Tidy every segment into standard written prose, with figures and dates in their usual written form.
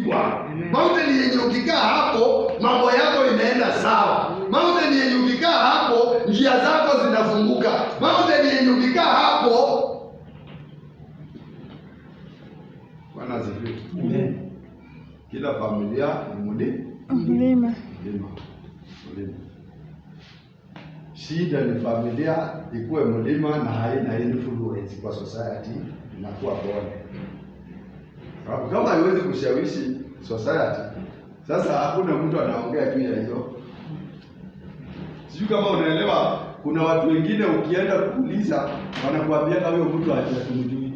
kuzikwa. Mountain yenye ukikaa hapo mambo yako inaenda sawa. Mountain yenye ukikaa hapo njia zako zinafunguka. Mountain yenye ukikaa hapo Bwana asifiwe. Amen. Kila familia ni mlima. Shida ni familia ikuwe mlima na haina influence kwa society, inakuwa bonde. Sababu kama haiwezi kushawishi society, sasa hakuna mtu anaongea juu ya hiyo. Sijui kama unaelewa, kuna watu wengine ukienda kuuliza wanakuambia kama huyo mtu hajatumjui.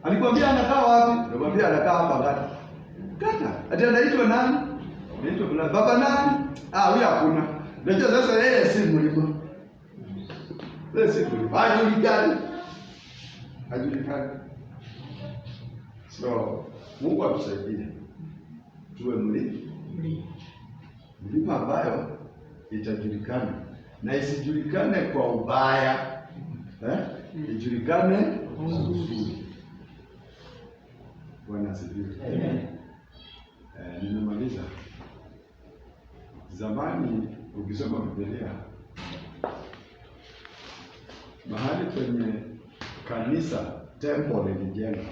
Alikwambia anakaa wapi? Anakuambia anakaa hapa Kata. Ati anaitwa nani? Anaitwa baba nani? Huyo hakuna. Ndio sasa yeye si mlima. Yeye si mlima. Hajulikani. So, Mungu atusaidie. Tuwe mlima ambayo itajulikana. Na isijulikane kwa ubaya. Ijulikane kwa uzuri. Bwana asifiwe. Amen. Nimemaliza. Zamani ukisoma Biblia, mahali kwenye kanisa temple ilijengwa,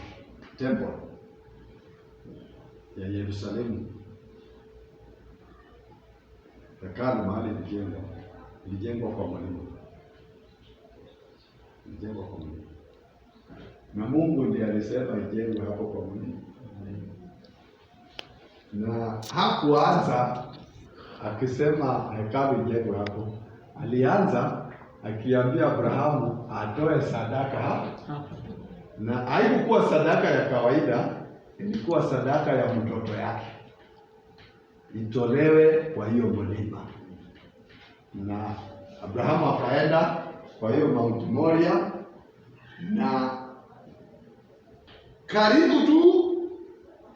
temple ya Yerusalemu, hekalu mahali ilijengwa kwa mlima, na Mungu ndiye alisema ijengwe hapo kwa mlima. Na hakuanza akisema hekalu ijengwe hapo. Alianza akiambia Abrahamu atoe sadaka hapo. Na haikuwa sadaka ya kawaida, ilikuwa sadaka ya mtoto yake. Itolewe kwa hiyo mlima. Na Abrahamu akaenda kwa hiyo Mount Moria, na karibu tu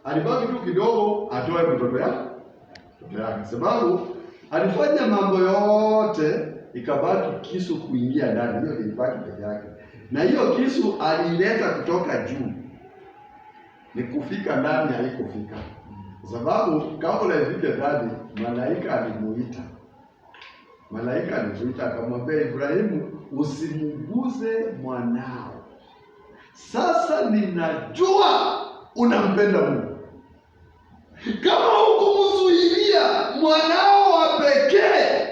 alibaki tu kidogo atoe mtoto yake, sababu alifanya mambo yote, ikabaki kisu kuingia ndani. Hiyo ilibaki peke yake, na hiyo kisu alileta kutoka juu, ni kufika ndani haikufika, sababu kabla ifike ndani malaika alimuita akamwambia Ibrahimu, usimguze mwanao. Sasa ninajua unampenda Mungu. Kama hukumzuilia mwanao wa pekee,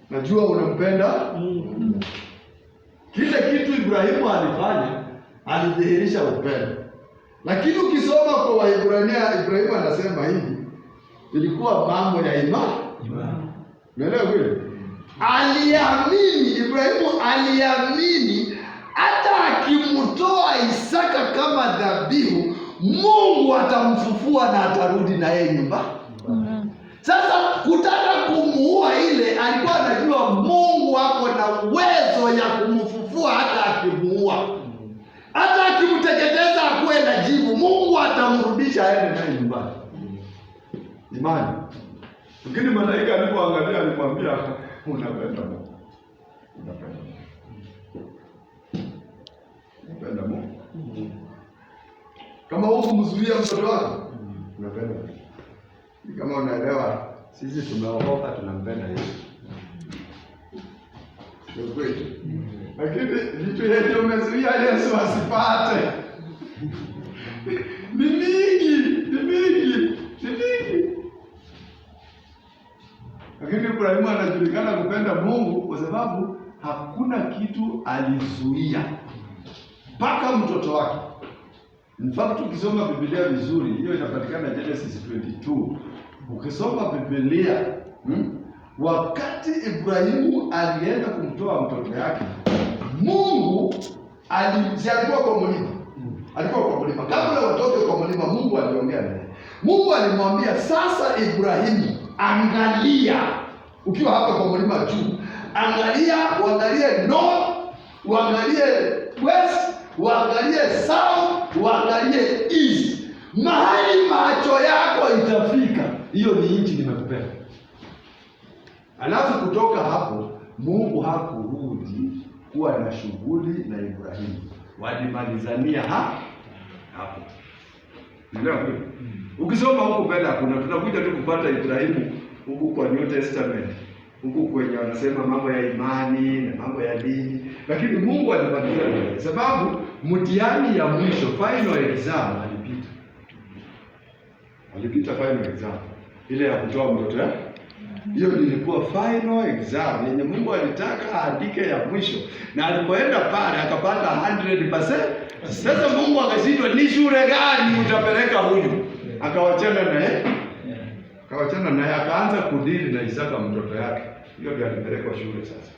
najua unampenda Mungu. Kile kitu Ibrahimu alifanya, alidhihirisha upendo. Lakini ukisoma kwa Waebrania, Ibrahimu anasema hivi, ilikuwa mambo ya imani. Unaelewa kweli? Ibrahimu aliamini hata akimtoa Isaka kama dhabihu, Mungu atamfufua na atarudi na yeye nyumbani. Sasa kutaka kumuua ile, alikuwa anajua Mungu ako na uwezo ya kumfufua hata akimuua. Hata akimteketeza akuwe na jivu, Mungu atamrudisha aende naye nyumbani. Imani. Lakini malaika alipoangalia alimwambia, unapenda Mungu. Unapenda Mungu. Kama huko mzuia mtoto wako, unapenda. Kama unaelewa, sisi tumeokoka, tunampenda Yesu. Ndio kweli. Lakini vitu yetu umezuia Yesu asipate. Ni mingi. Lakini Ibrahimu anajulikana kupenda Mungu kwa sababu hakuna kitu alizuia, mpaka mtoto wake. In fact, ukisoma Biblia vizuri, hiyo inapatikana Genesis 22. Ukisoma Biblia, wakati Ibrahimu alienda kumtoa mtoto yake, Mungu alikuwa kwa mlima. Kabla watoke kwa mlima, Mungu aliongea naye. Mungu alimwambia, sasa Ibrahimu, angalia, ukiwa hapa kwa mlima juu, uangalie north, uangalie west, uangalie south, uangalie east. Mahali macho yako itafika, hiyo ni nchi nimekupea. Alafu kutoka hapo, Mungu hakurudi kuwa na shughuli na Ibrahimu. Walimalizania hapo. Unaelewa kweli? Ukisoma huko mbele hakuna, tunakuja tu kupata Ibrahimu huku kwa New Testament. Huku kwenye wanasema mambo ya imani na mambo ya dini, lakini Mungu alibadilisha, sababu mtihani ya mwisho, final exam, alipita final exam ile ya kutoa mtoto yake. Hiyo ilikuwa final exam yenye Mungu alitaka aandike ya mwisho, na alipoenda pale akapata 100%. Sasa Mungu akashindwa, ni shule gani utapeleka huyu? Akawachana naye, akaanza kudili na Isaka mtoto yake. Hiyo ndio alipelekwa shule sasa.